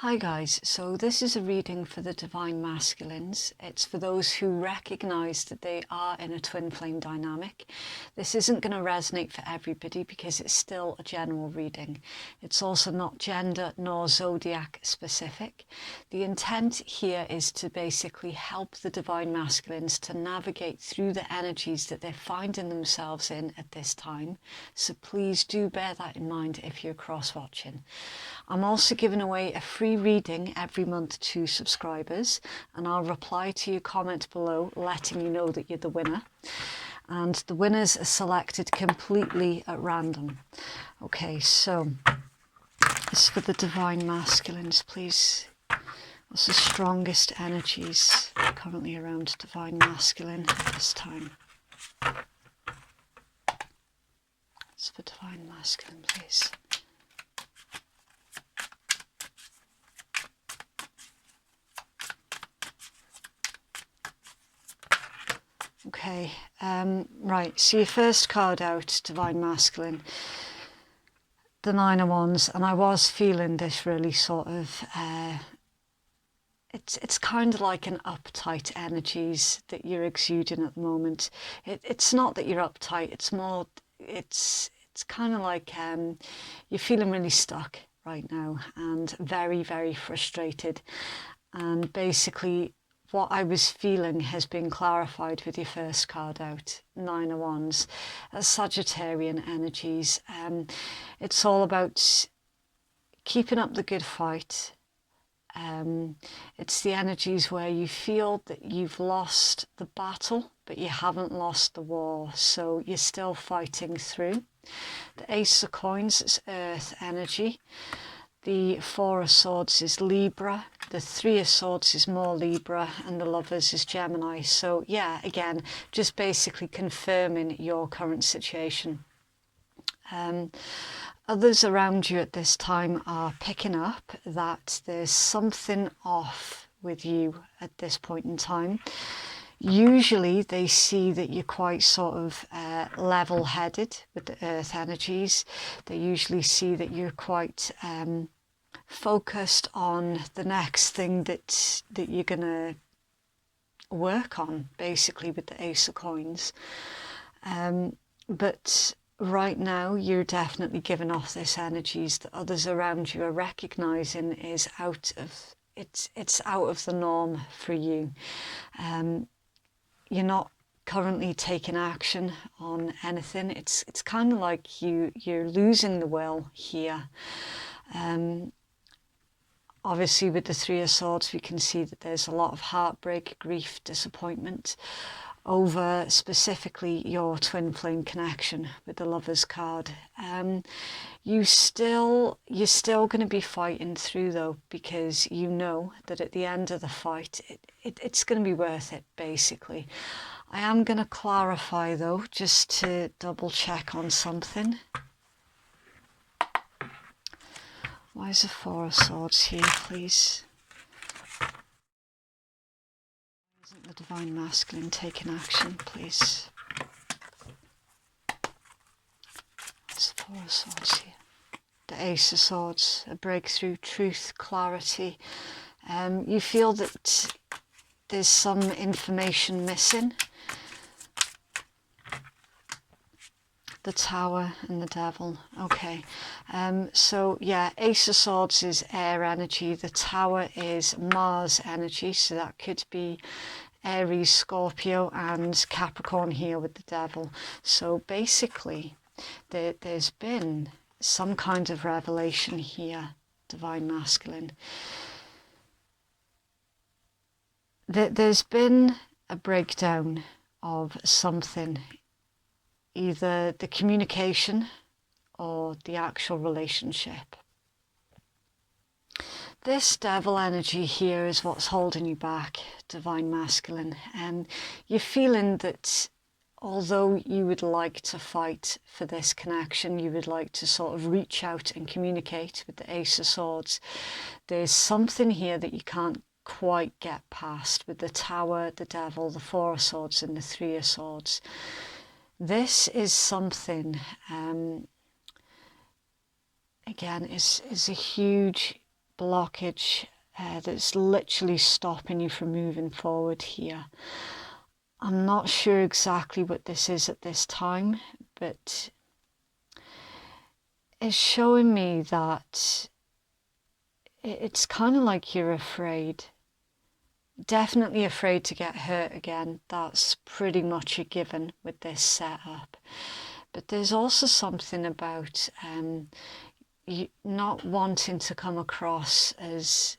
Hi guys, so this is a reading for the Divine Masculines. It's for those who recognise that they are in a twin flame dynamic. This isn't going to resonate for everybody because it's still a general reading. It's also not gender nor zodiac specific. The intent here is to basically help the Divine Masculines to navigate through the energies that they're finding themselves in at this time. So please do bear that in mind if you're cross-watching. I'm also giving away a free reading every month to subscribers, and I'll reply to your comment below letting you know that you're the winner. And the winners are selected completely at random. Okay, so it's for the Divine Masculines, please. What's the strongest energies currently around Divine Masculine at this time? It's for Divine Masculine, please. Okay, right, so your first card out, Divine Masculine, the Nine of Wands, and I was feeling this really sort of, it's kind of like an uptight energies that you're exuding at the moment. It's not that you're uptight, it's more, it's kind of like you're feeling really stuck right now and very, very frustrated. And basically, what I was feeling has been clarified with your first card out, Nine of Wands, Sagittarian energies. It's all about keeping up the good fight. It's the energies where you feel that you've lost the battle, but you haven't lost the war, so you're still fighting through. The Ace of Coins is Earth energy. The Four of Swords is Libra, the Three of Swords is more Libra, and the Lovers is Gemini. So yeah, again, just basically confirming your current situation. Others around you at this time are picking up that there's something off with you at this point in time. Usually they see that you're quite sort of level-headed with the earth energies. They usually see that you're quite focused on the next thing that you're going to work on, basically, with the Ace of Coins. But right now you're definitely giving off this energies that others around you are recognizing is out of it's out of the norm for you. You're not currently taking action on anything. It's kind of like you're losing the will here. Obviously with the Three of Swords we can see that there's a lot of heartbreak, grief, disappointment over specifically your twin flame connection with the Lovers card. You're still going to be fighting through though, because you know that at the end of the fight it's going to be worth it, basically. I am going to clarify though, just to double check on something. Why is the Four of Swords here, please? Isn't the Divine Masculine taking action, please? What's the Four of Swords here? The Ace of Swords, a breakthrough, truth, clarity. You feel that there's some information missing. The Tower and the Devil. Okay, so yeah, Ace of Swords is air energy. The Tower is Mars energy, so that could be Aries, Scorpio and Capricorn here with the Devil. So basically there's been some kind of revelation here, Divine Masculine. There's been a breakdown of something, either the communication or the actual relationship. This Devil energy here is what's holding you back, Divine Masculine. And you're feeling that although you would like to fight for this connection, you would like to sort of reach out and communicate with the Ace of Swords, there's something here that you can't quite get past with the Tower, the Devil, the Four of Swords and the Three of Swords. This is something, again, is a huge blockage that's literally stopping you from moving forward here. I'm not sure exactly what this is at this time, but it's showing me that it's kind of like you're afraid. Definitely afraid to get hurt again. That's pretty much a given with this setup. But there's also something about you not wanting to come across as,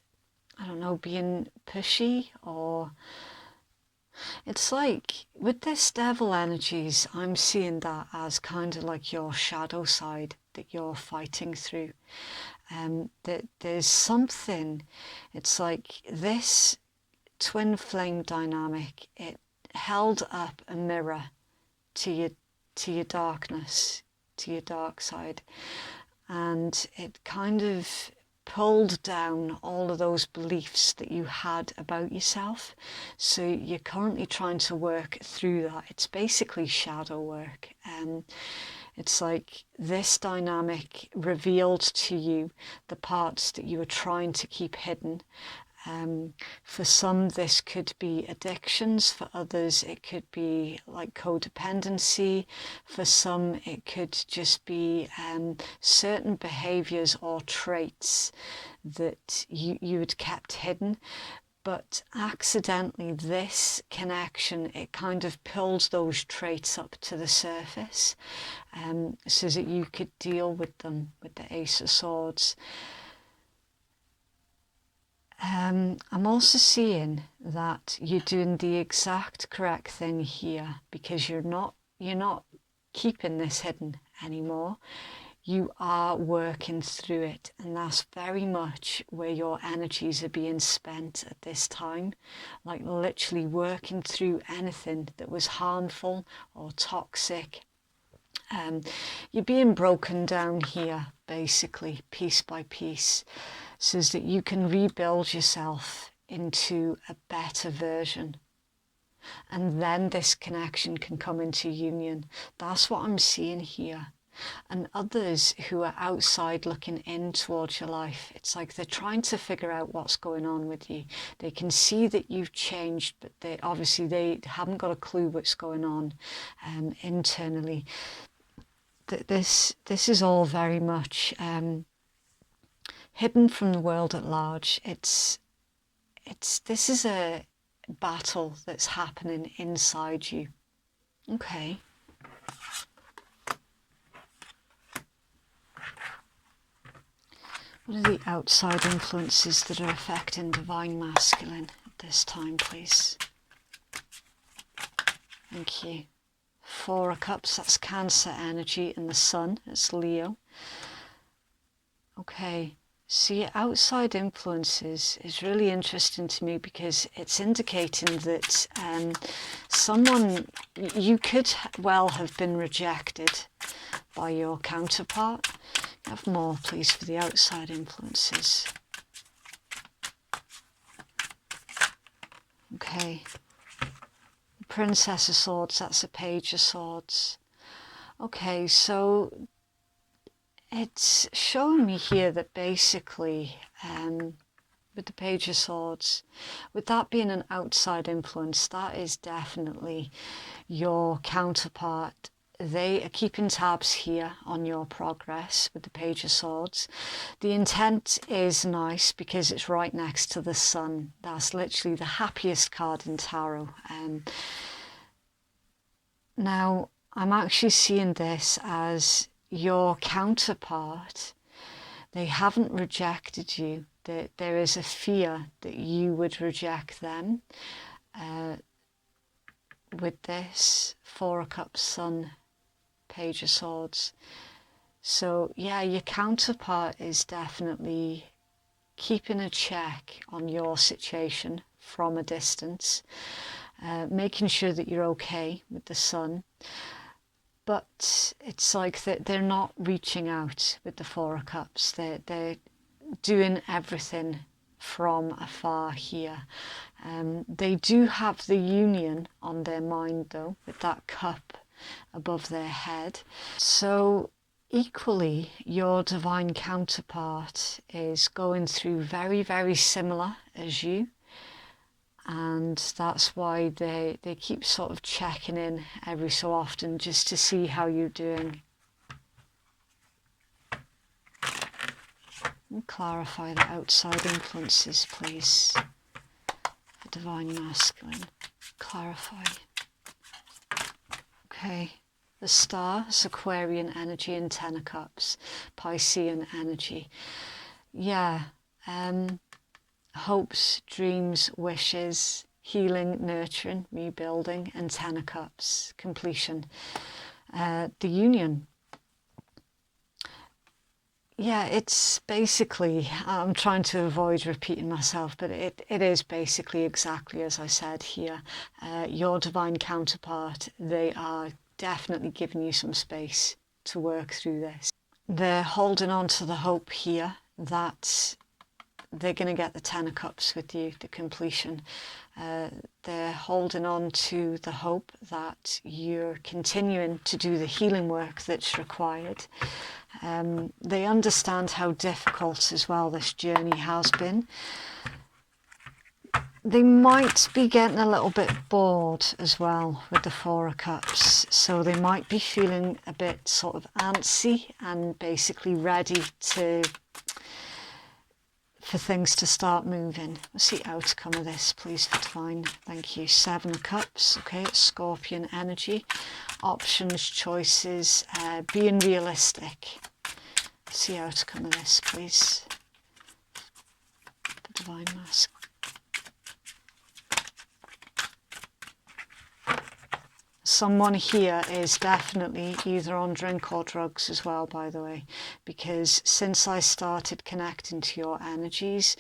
I don't know, being pushy, or it's like with this devil energies, I'm seeing that as kind of like your shadow side that you're fighting through. That there's something, it's like this twin flame dynamic, it held up a mirror to your darkness, to your dark side, and it kind of pulled down all of those beliefs that you had about yourself. So you're currently trying to work through that. It's basically shadow work. It's like this dynamic revealed to you the parts that you were trying to keep hidden. For some, this could be addictions. For others, it could be like codependency. For some, it could just be certain behaviors or traits that you had kept hidden. But accidentally, this connection, it kind of pulled those traits up to the surface, so that you could deal with them with the Ace of Swords. I'm also seeing that you're doing the exact correct thing here, because you're not keeping this hidden anymore. You are working through it, and that's very much where your energies are being spent at this time, like literally working through anything that was harmful or toxic. You're being broken down here, basically, piece by piece, so that you can rebuild yourself into a better version. And then this connection can come into union. That's what I'm seeing here. And others who are outside looking in towards your life, it's like they're trying to figure out what's going on with you. They can see that you've changed, but they haven't got a clue what's going on internally. This is all very much hidden from the world at large. This is a battle that's happening inside you. Okay. What are the outside influences that are affecting Divine Masculine at this time, please? Thank you. Four of Cups, that's Cancer energy, and the Sun, it's Leo. Okay, so your outside influences is really interesting to me, because it's indicating that someone, you could well have been rejected by your counterpart. Have more, please, for the outside influences. Okay. Princess of Swords, that's a Page of Swords. Okay, so it's showing me here that basically, with the Page of Swords, with that being an outside influence, that is definitely your counterpart. They are keeping tabs here on your progress with the Page of Swords. The intent is nice because it's right next to the Sun. That's literally the happiest card in tarot. Now, I'm actually seeing this as your counterpart. They haven't rejected you. There is a fear that you would reject them. With this Four of Cups, Sun, Page of Swords. So yeah, your counterpart is definitely keeping a check on your situation from a distance, making sure that you're okay with the Sun. But it's like that they're not reaching out with the Four of Cups. They're doing everything from afar here. They do have the union on their mind though, with that cup above their head. So Equally, your divine counterpart is going through very, very similar as you. And that's why they keep sort of checking in every so often just to see how you're doing. And clarify the outside influences, please. The divine masculine. Clarify. Okay. The star is Aquarian energy and Ten of Cups. Piscean energy. Yeah. Hopes, dreams, wishes, healing, nurturing, rebuilding, and Ten of Cups, completion. The union. Yeah, it's basically, I'm trying to avoid repeating myself, but it is basically exactly as I said here. Your divine counterpart, they are definitely giving you some space to work through this. They're holding on to the hope here that they're going to get the Ten of Cups with you, the completion. They're holding on to the hope that you're continuing to do the healing work that's required. They understand how difficult as well this journey has been. They might be getting a little bit bored as well with the Four of Cups, so they might be feeling a bit sort of antsy and basically ready for things to start moving. What's the outcome of this, please, for divine? Thank you. Seven of Cups. Okay, it's Scorpion energy. Options, choices, being realistic. What's the outcome of this, please? The divine mask. Someone here is definitely either on drink or drugs as well, by the way, because since I started connecting to your energies,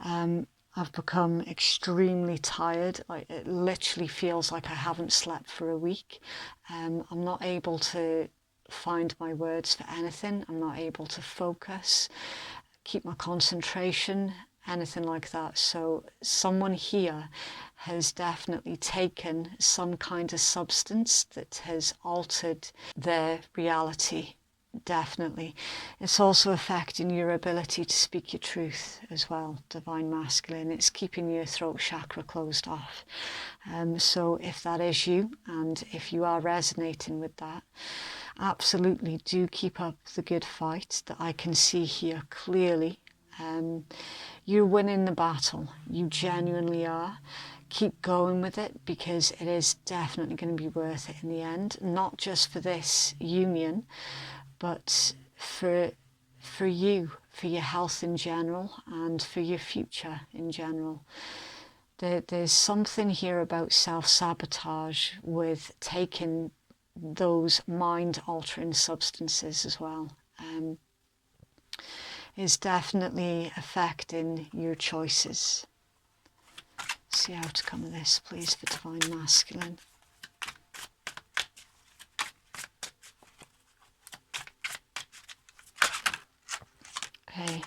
I've become extremely tired. Like, it literally feels like I haven't slept for a week. I'm not able to find my words for anything. I'm not able to focus, keep my concentration, anything like that. So someone here has definitely taken some kind of substance that has altered their reality. Definitely. It's also affecting your ability to speak your truth as well, divine masculine. It's keeping your throat chakra closed off. So if that is you, and if you are resonating with that, absolutely do keep up the good fight that I can see here clearly. You're winning the battle. You genuinely are. Keep going with it, because it is definitely going to be worth it in the end. Not just for this union, but for you, for your health in general, and for your future in general. There's something here about self-sabotage with taking those mind-altering substances as well. Is definitely affecting your choices. See the outcome of this, please, for divine masculine. Okay,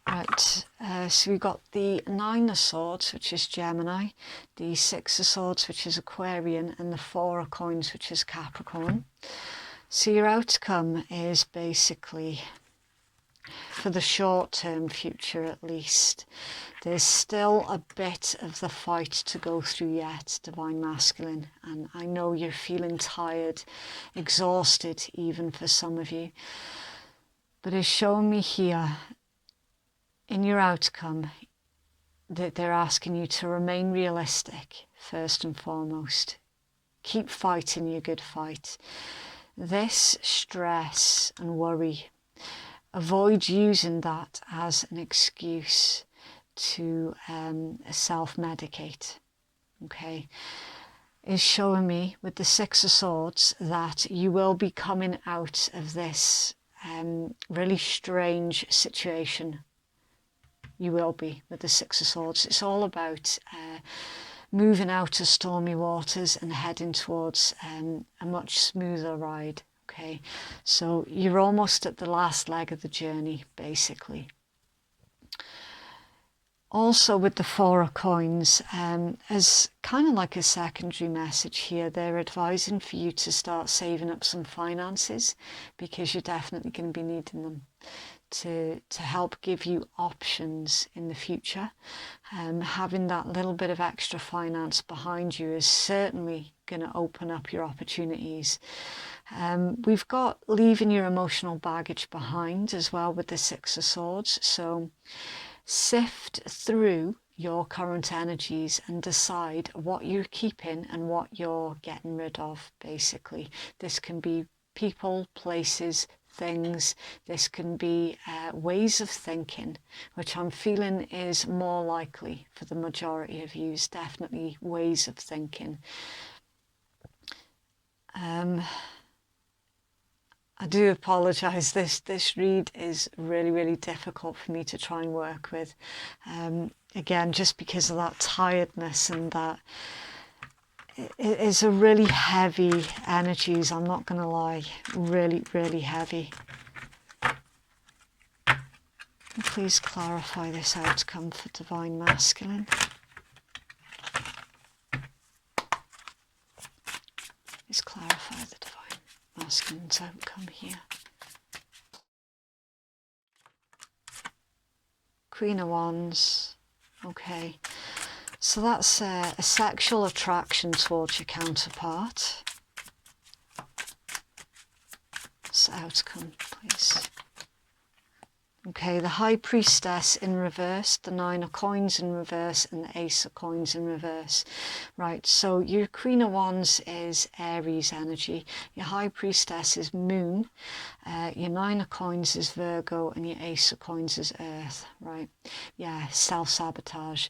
right, so we've got the Nine of Swords, which is Gemini, the Six of Swords, which is Aquarian, and the Four of Coins, which is Capricorn. So your outcome is basically, for the short-term future at least, there's still a bit of the fight to go through yet, divine masculine, and I know you're feeling tired, exhausted even for some of you, but it's showing me here in your outcome that they're asking you to remain realistic first and foremost. Keep fighting your good fight. This stress and worry, avoid using that as an excuse to self-medicate, okay? Is showing me with the Six of Swords that you will be coming out of this really strange situation. You will be with the Six of Swords. It's all about moving out of stormy waters and heading towards a much smoother ride. Okay, so you're almost at the last leg of the journey, basically. Also with the Four of Coins, as kind of like a secondary message here, they're advising for you to start saving up some finances, because you're definitely going to be needing them to help give you options in the future. Having that little bit of extra finance behind you is certainly going to open up your opportunities. We've got leaving your emotional baggage behind as well with the Six of Swords. So sift through your current energies and decide what you're keeping and what you're getting rid of, basically. This can be people, places, things. This can be ways of thinking, which I'm feeling is more likely for the majority of you, definitely ways of thinking. I do apologise, this read is really difficult for me to try and work with. Again, just because of that tiredness and that it is a really heavy energies, I'm not going to lie, really heavy. Please clarify this outcome for Divine Masculine. Please clarify the Divine Masculine's outcome here. Queen of Wands. Okay, so that's a sexual attraction towards your counterpart. What's the outcome, please? Okay, the High Priestess in reverse, the Nine of Coins in reverse, and the Ace of Coins in reverse. Right, so your Queen of Wands is Aries energy, your High Priestess is Moon, your Nine of Coins is Virgo, and your Ace of Coins is Earth. Right, yeah, self-sabotage.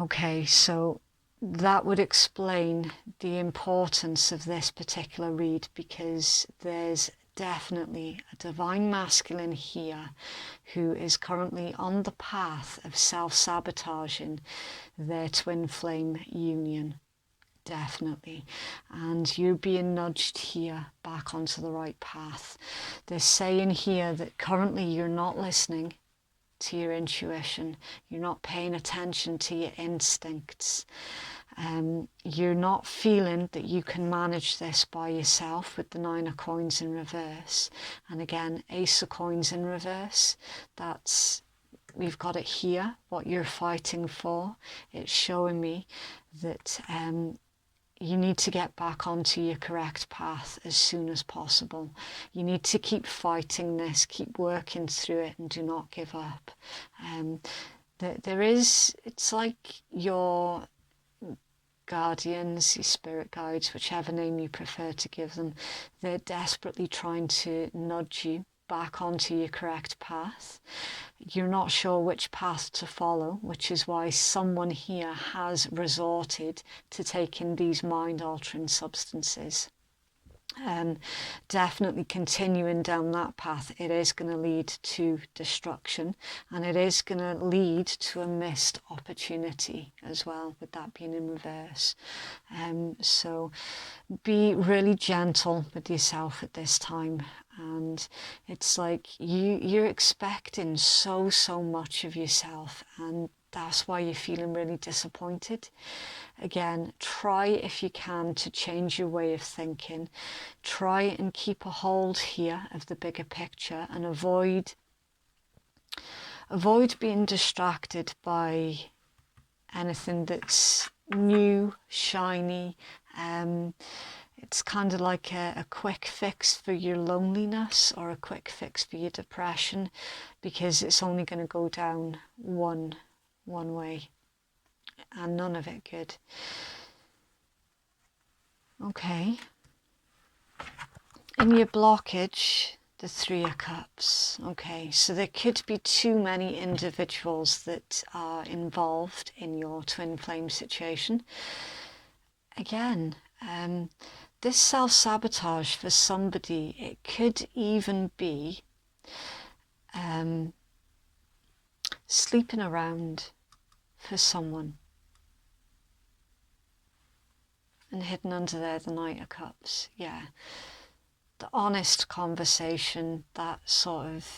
Okay, so that would explain the importance of this particular read, because there's definitely a Divine Masculine here who is currently on the path of self-sabotaging their twin flame union, definitely, and you're being nudged here back onto the right path. They're saying here that currently you're not listening to your intuition, you're not paying attention to your instincts. You're not feeling that you can manage this by yourself with the Nine of Coins in reverse. And again, Ace of Coins in reverse. That's, we've got it here, what you're fighting for. It's showing me that you need to get back onto your correct path as soon as possible. You need to keep fighting this, keep working through it, and do not give up. There is, it's like your guardians, your spirit guides, whichever name you prefer to give them, they're desperately trying to nudge you back onto your correct path. You're not sure which path to follow, which is why someone here has resorted to taking these mind-altering substances. Definitely continuing down that path, it is going to lead to destruction, and it is going to lead to a missed opportunity as well, with that being in reverse. So be really gentle with yourself at this time. And it's like you're expecting so much of yourself, and that's why you're feeling really disappointed. Again, try if you can to change your way of thinking. Try and keep a hold here of the bigger picture, and avoid being distracted by anything that's new, shiny. It's kind of like a quick fix for your loneliness, or a quick fix for your depression, because it's only going to go down one way, and none of it good. Okay. In your blockage, the Three of Cups. Okay, so there could be too many individuals that are involved in your twin flame situation. Again, this self-sabotage for somebody, it could even be sleeping around for someone and hidden under there the Knight of Cups. Yeah, the honest conversation, that sort of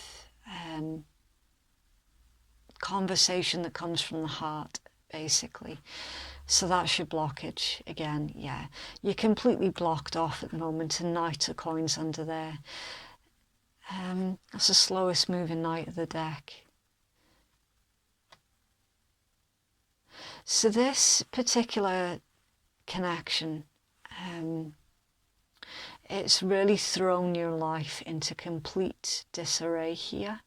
conversation that comes from the heart, basically. So that's your blockage again. Yeah, you're completely blocked off at the moment, and Knight of Coins under there. That's the slowest moving knight of the deck. So this particular connection, it's really thrown your life into complete disarray here.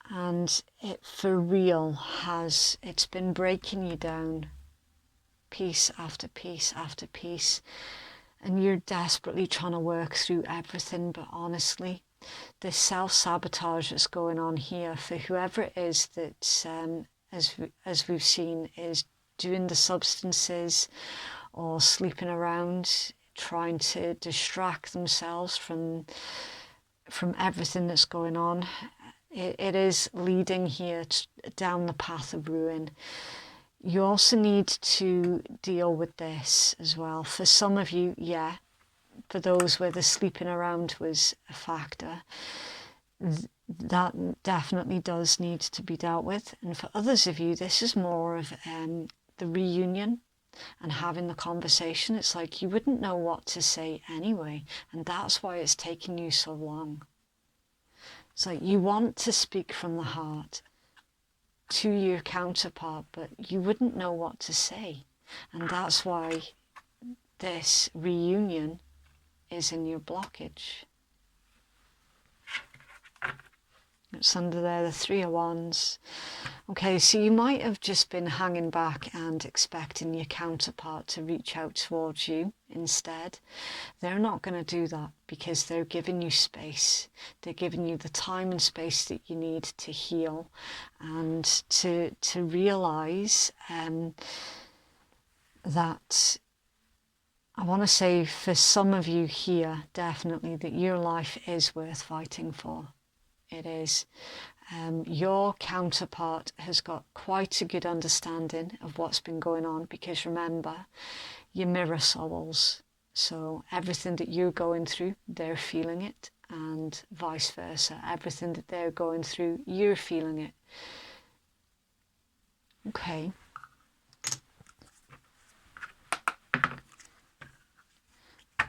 And it for real it's been breaking you down piece after piece after piece. And you're desperately trying to work through everything, but honestly, this self-sabotage that's going on here for whoever it is that, as we've seen, is doing the substances or sleeping around, trying to distract themselves from everything that's going on. It is leading here down the path of ruin. You also need to deal with this as well. For some of you, yeah, for those where the sleeping around was a factor, that definitely does need to be dealt with. And for others of you, this is more of the reunion and having the conversation. It's like you wouldn't know what to say anyway, and that's why it's taking you so long. It's like you want to speak from the heart to your counterpart, but you wouldn't know what to say. And that's why this reunion is in your blockage. It's under there, the Three of Wands. Okay, so you might have just been hanging back and expecting your counterpart to reach out towards you instead. They're not going to do that because they're giving you space. They're giving you the time and space that you need to heal and to realise that, I want to say for some of you here, definitely, that your life is worth fighting for. It is. Your counterpart has got quite a good understanding of what's been going on, because remember, you mirror souls. So everything that you're going through, they're feeling it, and vice versa. Everything that they're going through, you're feeling it. Okay.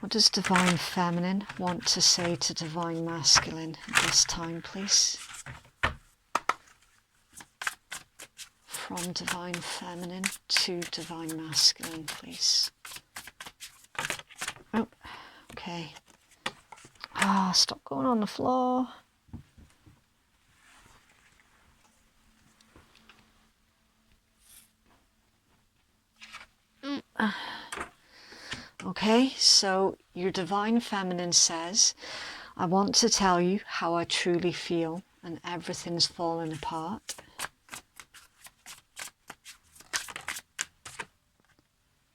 What does Divine Feminine want to say to Divine Masculine at this time, please? From Divine Feminine to Divine Masculine, please. Oh, okay. Stop going on the floor. Okay, so your Divine Feminine says, I want to tell you how I truly feel and everything's falling apart.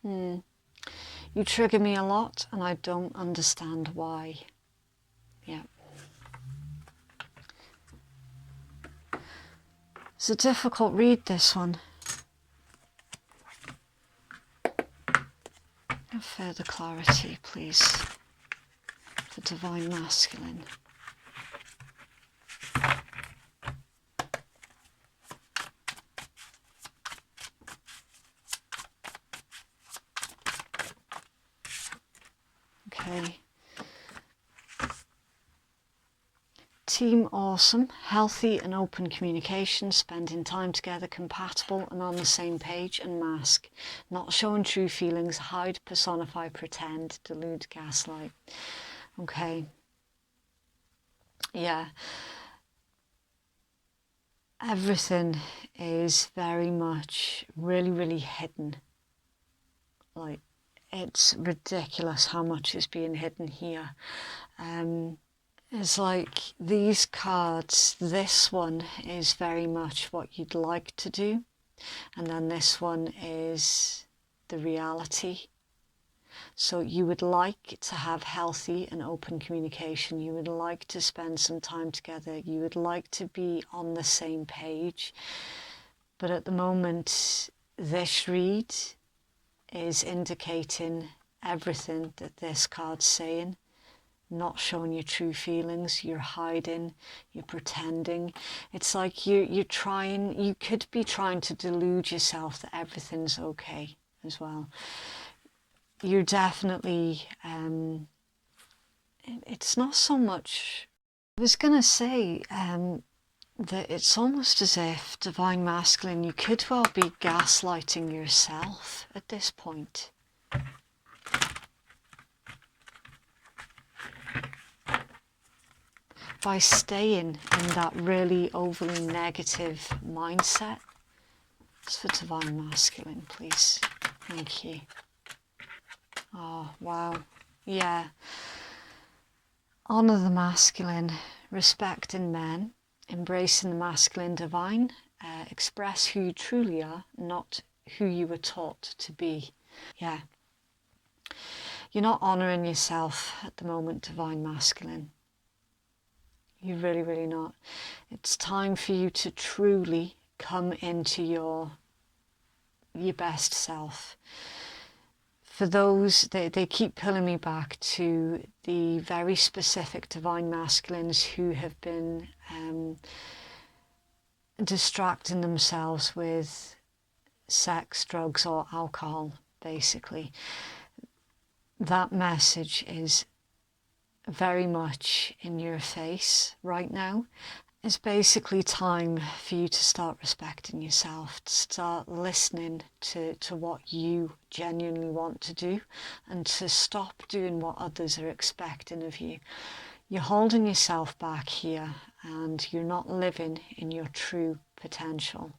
You trigger me a lot and I don't understand why. Yeah. It's a difficult read, this one. Further clarity, please, for Divine Masculine. Okay. Team awesome, healthy and open communication, spending time together, compatible and on the same page, and mask. Not showing true feelings, hide, personify, pretend, delude, gaslight. Okay. Yeah. Everything is very much really hidden. Like, it's ridiculous how much is being hidden here. It's like these cards, this one is very much what you'd like to do, and then this one is the reality. So you would like to have healthy and open communication, you would like to spend some time together, you would like to be on the same page, but at the moment this read is indicating everything that this card's saying. not showing your true feelings, you're hiding, you're pretending. It's like you could be trying to delude yourself that everything's okay as well. You're definitely, it's not so much, I was going to say that it's almost as if Divine Masculine, you could well be gaslighting yourself at this point. By staying in that really overly negative mindset. It's for Divine Masculine, please. Thank you. Oh, wow. Yeah. Honour the masculine, respecting men, embracing the masculine divine, express who you truly are, not who you were taught to be. Yeah. You're not honouring yourself at the moment, Divine Masculine. You're really, really not. It's time for you to truly come into your best self. For those, they keep pulling me back to the very specific Divine Masculines who have been distracting themselves with sex, drugs or alcohol, basically. That message is very much in your face right now. It's basically time for you to start respecting yourself, to start listening to what you genuinely want to do, and to stop doing what others are expecting of you. You're holding yourself back here and you're not living in your true potential.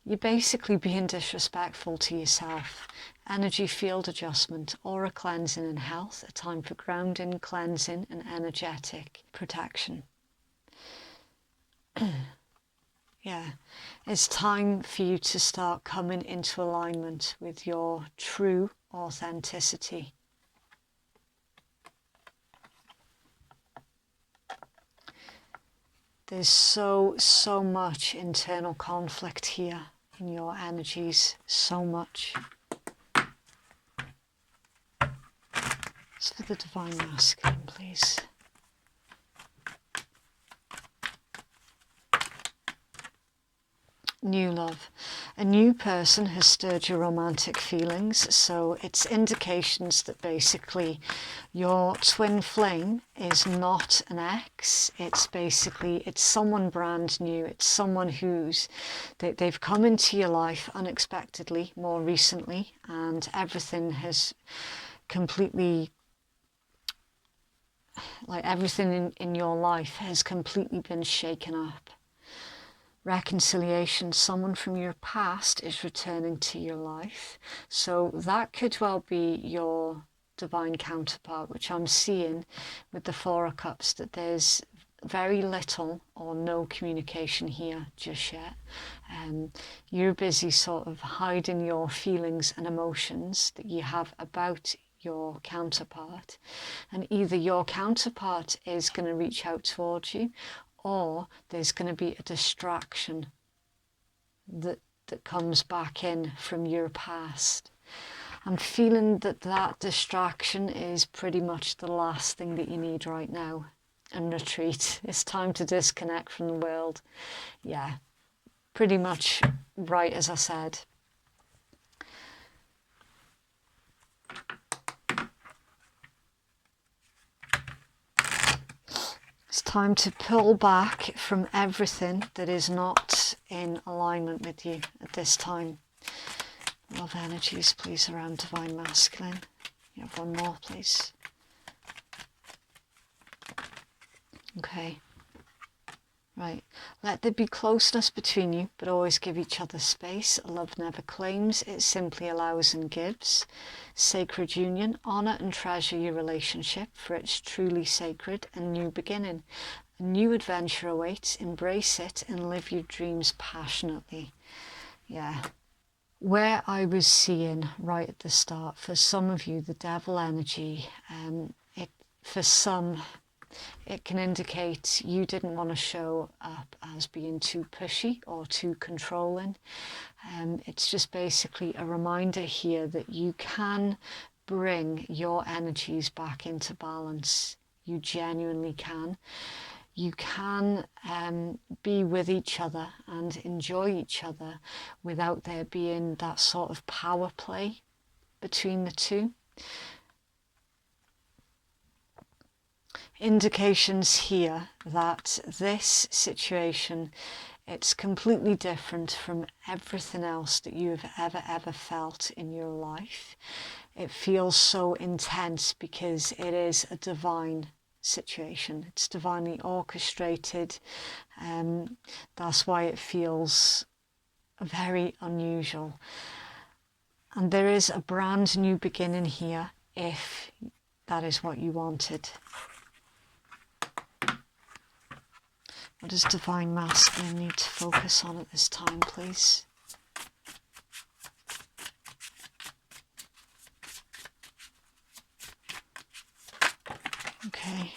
You're basically being disrespectful to yourself. Energy field adjustment, aura cleansing and health, a time for grounding, cleansing and energetic protection. Yeah, it's time for you to start coming into alignment with your true authenticity. There's so much internal conflict here in your energies, so much. It's for the Divine Masculine, please. New love. A new person has stirred your romantic feelings, so it's indications that basically your twin flame is not an ex. It's someone brand new. It's someone they've come into your life unexpectedly more recently, and everything has completely, like everything in your life has completely been shaken up. Reconciliation, someone from your past is returning to your life. So that could well be your divine counterpart, which I'm seeing with the Four of Cups, that there's very little or no communication here just yet. You're busy sort of hiding your feelings and emotions that you have about your counterpart, and either your counterpart is going to reach out towards you, or there's going to be a distraction that comes back in from your past. I'm feeling that distraction is pretty much the last thing that you need right now, and retreat. It's time to disconnect from the world. Yeah, pretty much right as I said. It's time to pull back from everything that is not in alignment with you at this time. Love energies, please, around Divine Masculine. You have one more, please. Okay. Right. Let there be closeness between you, but always give each other space. Love never claims, it simply allows and gives. Sacred union, honour and treasure your relationship, for it's truly sacred. A new beginning. A new adventure awaits. Embrace it and live your dreams passionately. Yeah. Where I was seeing right at the start, for some of you, the devil energy, for some, it can indicate you didn't want to show up as being too pushy or too controlling. It's just basically a reminder here that you can bring your energies back into balance. You genuinely can. You can be with each other and enjoy each other without there being that sort of power play between the two. Indications here that this situation, it's completely different from everything else that you have ever felt in your life. It feels so intense because it is a divine situation. It's divinely orchestrated. That's why it feels very unusual. And there is a brand new beginning here if that is what you wanted. What does Divine Masculine need to focus on at this time, please? Okay.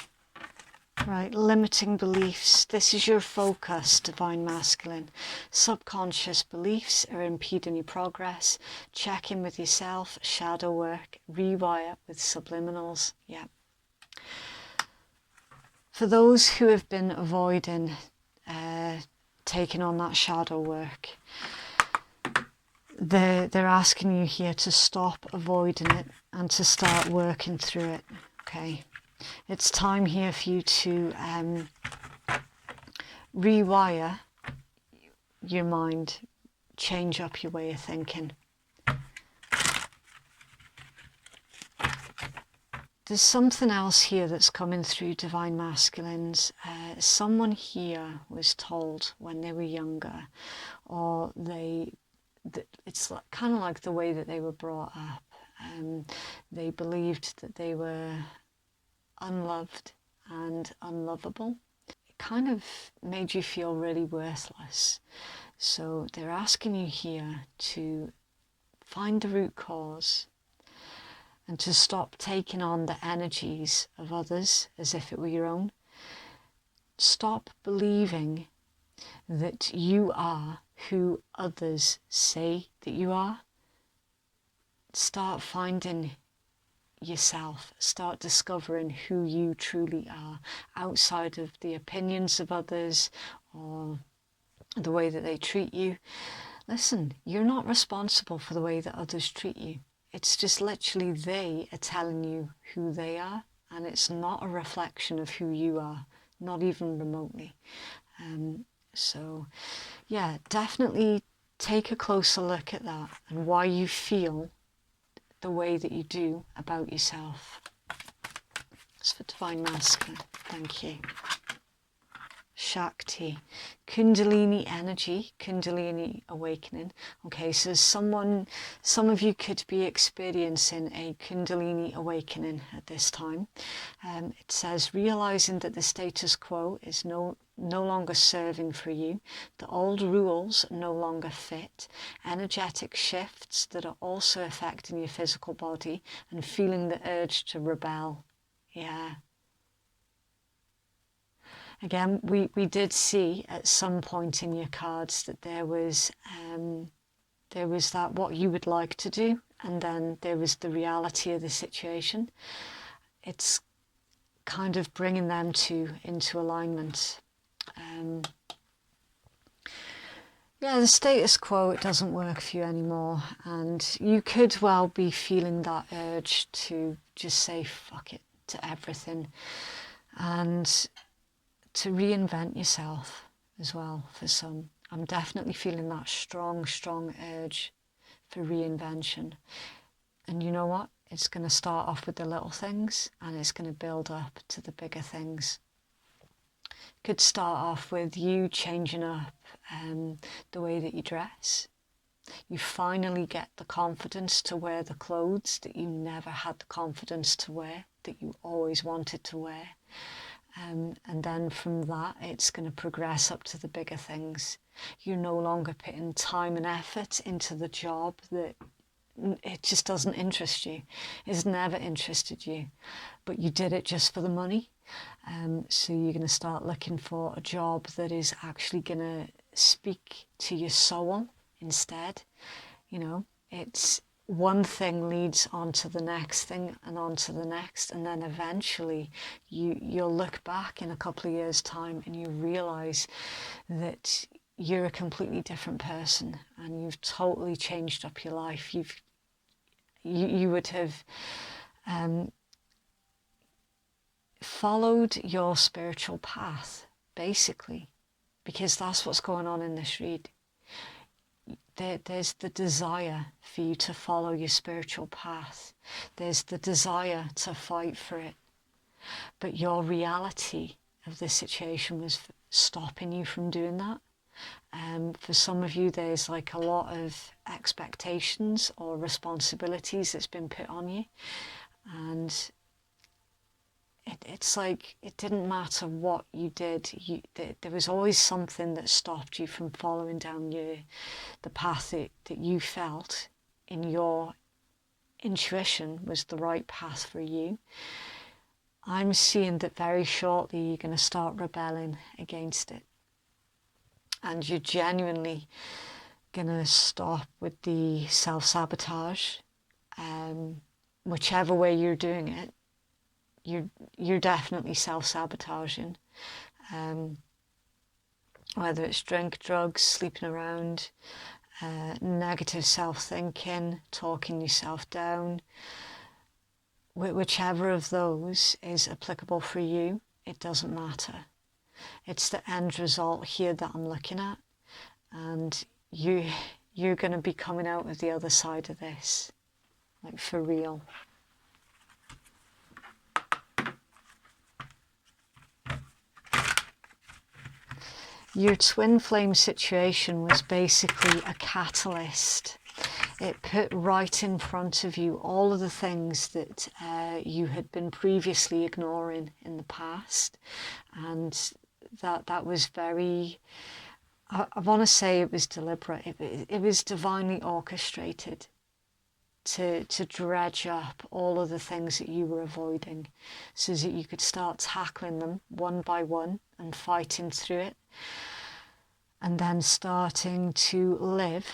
Right, limiting beliefs. This is your focus, Divine Masculine. Subconscious beliefs are impeding your progress. Check in with yourself, shadow work, rewire with subliminals. Yeah. For those who have been avoiding taking on that shadow work, they're asking you here to stop avoiding it and to start working through it. Okay. It's time here for you to rewire your mind, change up your way of thinking. There's something else here that's coming through, Divine Masculines. Someone here was told when they were younger, or it's kind of like the way that they were brought up. They believed that they were unloved and unlovable. It kind of made you feel really worthless. So they're asking you here to find the root cause and to stop taking on the energies of others as if it were your own. Stop believing that you are who others say that you are. Start finding yourself, start discovering who you truly are outside of the opinions of others or the way that they treat you. Listen, you're not responsible for the way that others treat you. It's just literally they are telling you who they are, and it's not a reflection of who you are, not even remotely. So yeah, definitely take a closer look at that and why you feel the way that you do about yourself. It's for Divine Masculine. Thank you. Shakti, Kundalini energy, Kundalini awakening. Okay, so some of you could be experiencing a Kundalini awakening at this time. It says, realizing that the status quo is no longer serving for you, the old rules no longer fit, energetic shifts that are also affecting your physical body, and feeling the urge to rebel. Yeah. Again, we did see at some point in your cards that there was that what you would like to do, and then there was the reality of the situation. It's kind of bringing them into alignment. Yeah, the status quo, it doesn't work for you anymore, and you could well be feeling that urge to just say fuck it to everything and to reinvent yourself as well. For some, I'm definitely feeling that strong urge for reinvention. And you know what? It's going to start off with the little things and it's going to build up to the bigger things. Could start off with you changing up the way that you dress. You finally get the confidence to wear the clothes that you never had the confidence to wear, that you always wanted to wear. And then from that, it's going to progress up to the bigger things. You're no longer putting time and effort into the job that it just doesn't interest you. It's never interested you, but you did it just for the money. So you're going to start looking for a job that is actually going to speak to your soul instead. You know, it's one thing leads on to the next thing and on to the next, and then eventually you'll look back in a couple of years' time and you realize that you're a completely different person and you've totally changed up your life. You would have followed your spiritual path, basically, because that's what's going on in this read. There's the desire for you to follow your spiritual path. There's the desire to fight for it. But your reality of the situation was stopping you from doing that. For some of you, there's like a lot of expectations or responsibilities that's been put on you. And it's like it didn't matter what you did. There was always something that stopped you from following down the path that you felt in your intuition was the right path for you. I'm seeing that very shortly you're going to start rebelling against it. And you're genuinely going to stop with the self-sabotage. Whichever way you're doing it, you're definitely self-sabotaging. Whether it's drink, drugs, sleeping around, negative self-thinking, talking yourself down. Whichever of those is applicable for you, it doesn't matter. It's the end result here that I'm looking at, and you're going to be coming out of the other side of this, like for real. Your twin flame situation was basically a catalyst. It put right in front of you all of the things that you had been previously ignoring in the past, and that was very, I want to say it was deliberate. It was divinely orchestrated to dredge up all of the things that you were avoiding, so that you could start tackling them one by one and fighting through it, and then starting to live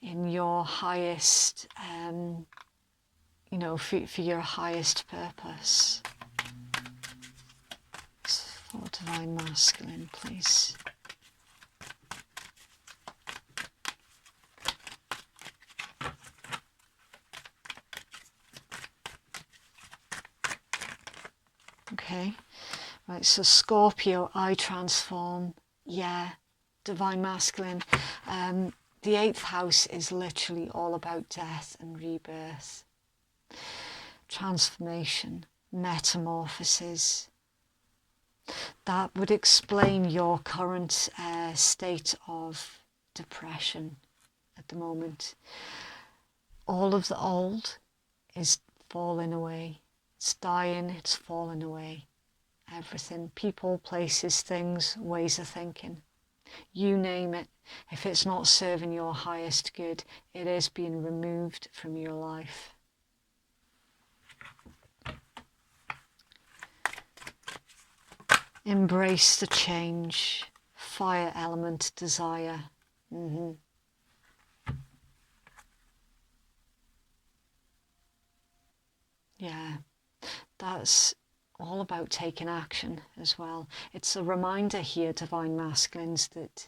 in your highest, for your highest purpose. For Divine Masculine, please. Okay, right, so Scorpio, I transform, yeah, Divine Masculine. The 8th house is literally all about death and rebirth, transformation, metamorphosis. That would explain your current state of depression at the moment. All of the old is falling away. It's dying, it's falling away. Everything, people, places, things, ways of thinking. You name it, if it's not serving your highest good, it is being removed from your life. Embrace the change. Fire element, desire. Yeah, that's all about taking action as well. It's a reminder here, Divine Masculines, that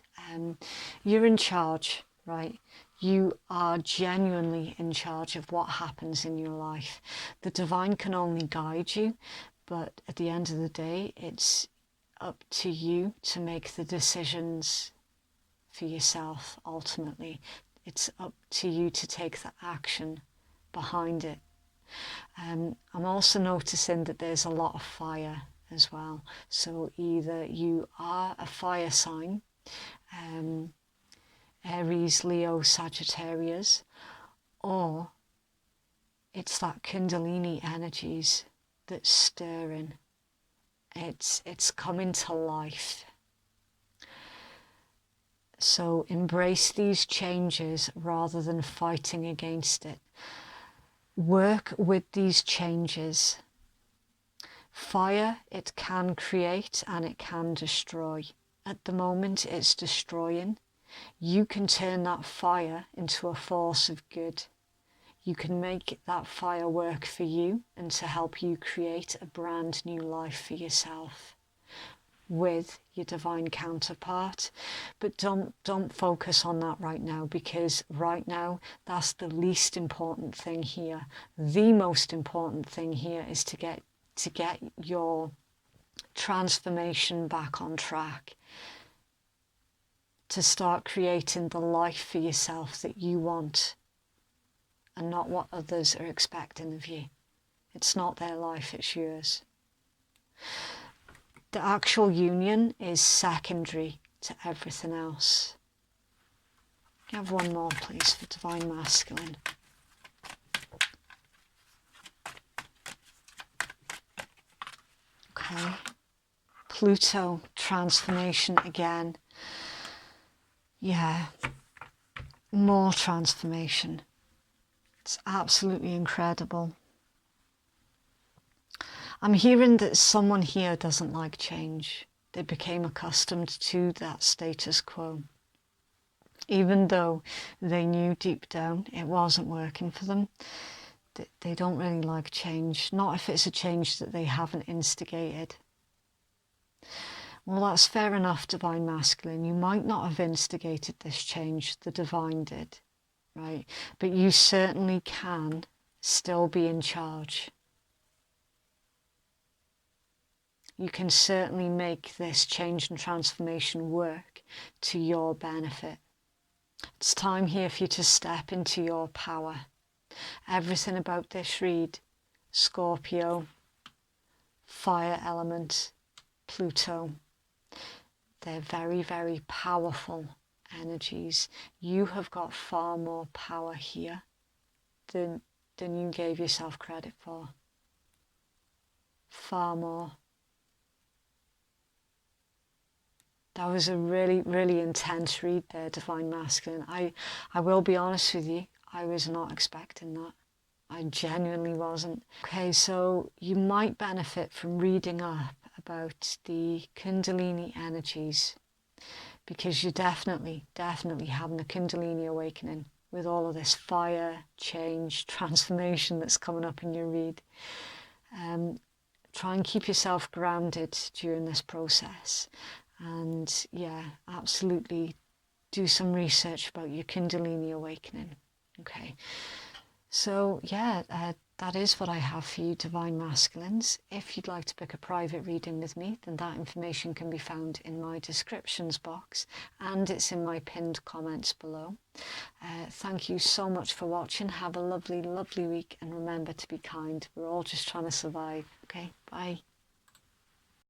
you're in charge, right? You are genuinely in charge of what happens in your life. The divine can only guide you, but at the end of the day, it's up to you to make the decisions for yourself, ultimately. It's up to you to take the action behind it. I'm also noticing that there's a lot of fire as well. So either you are a fire sign, Aries, Leo, Sagittarius, or it's that Kundalini energies that's stirring. It's coming to life. So embrace these changes rather than fighting against it. Work with these changes. Fire, it can create and it can destroy. At the moment, it's destroying. You can turn that fire into a force of good. you can make that fire work for you and to help you create a brand new life for yourself with your divine counterpart. But don't focus on that right now, because right now that's the least important thing here. The most important thing here is to get your transformation back on track, to start creating the life for yourself that you want and not what others are expecting of you. It's not their life, it's yours. The actual union is secondary to everything else. Can I have one more, please, for Divine Masculine? Okay. Pluto, transformation again. Yeah. More transformation. It's absolutely incredible. I'm hearing that someone here doesn't like change. They became accustomed to that status quo. Even though they knew deep down it wasn't working for them, they don't really like change. Not if it's a change that they haven't instigated. Well, that's fair enough, Divine Masculine. You might not have instigated this change, the Divine did, right? But you certainly can still be in charge. You can certainly make this change and transformation work to your benefit. It's time here for you to step into your power. Everything about this read, Scorpio, fire element, Pluto, they're very, very powerful energies. You have got far more power here than you gave yourself credit for. Far more. That was a really, really intense read there, Divine Masculine. I will be honest with you, I was not expecting that. I genuinely wasn't. Okay, so you might benefit from reading up about the Kundalini energies, because you're definitely having a Kundalini awakening with all of this fire, change, transformation that's coming up in your read. Try and keep yourself grounded during this process. And yeah, absolutely do some research about your Kundalini awakening. Okay, so yeah, that is what I have for you, Divine Masculines. If you'd like to book a private reading with me, then that information can be found in my descriptions box, and it's in my pinned comments below. Thank you so much for watching. Have a lovely, lovely week, and remember to be kind. We're all just trying to survive. Okay, bye.